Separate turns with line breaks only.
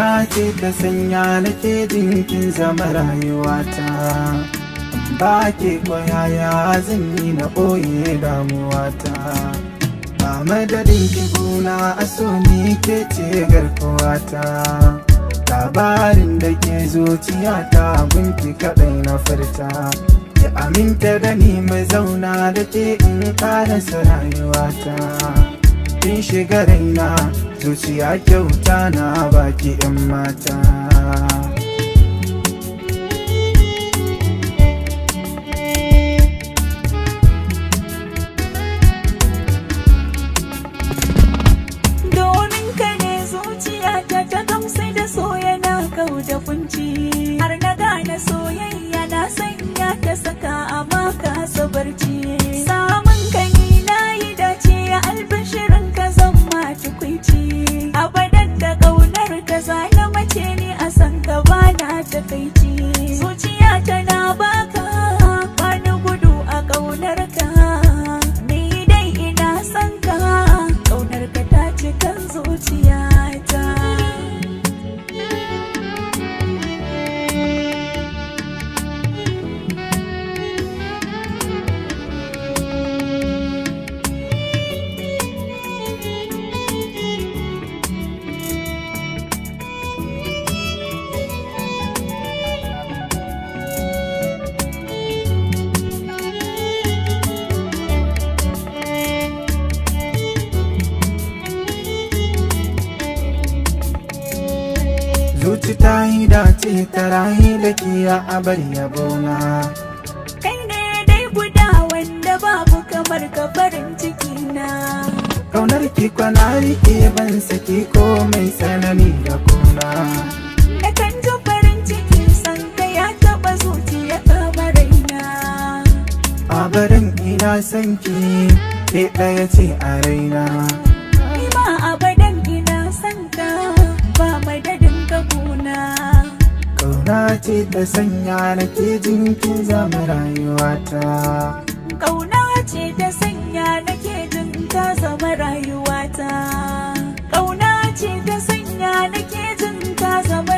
Kauna ce ta sanya nake jin kin zama rayuwata. Ba ke koyaya zan yi na ɓoye damuwata. Ba madadin ki guna a so ni ke ce garkuwata. Labarin da ke zuciyata gunki kaɗai na furta. Ki aminta da ni mai zauna da ke in ƙarasa rayuwata. Kin shiga raina zuciya kyauta na baki 'yan mata.
Domin ka ne zuciyata ta gamsu da so yana kau da kunci. Har na gane soyayya na sanya ta saka a maka sabarci. Samun ka ni na yi dace albishirin ka zan ma tukwici. Abadan da ƙaunar ka zana mace ni a san ka bana takaici. Zuciya tana baka wani gudu a ƙaunar ka. Ni dai ina san ka, ƙaunar ka ta cikin zuciyata.
Zuci ta yi dace ta rayu da kiya a bar yabona.
Kai ne dai guda wanda babu kamar ka farin ciki na.
Kaunar ki kwana rike ban saki ko mai tsanani da kuna.
Da kan ji farin ciki san ka ya taɓa zuciya kama raina.
A barin ina san ki ke ɗaya ce a raina.
Ni ma abadan ina san ka ba madadin ka kuna.
Kauna ce ta sanya nake jin kin zama rayuwata.
Ƙauna ce ta sanya nake jin ka zama rayuwata. Ƙauna ce ta sanya nake jin ka zama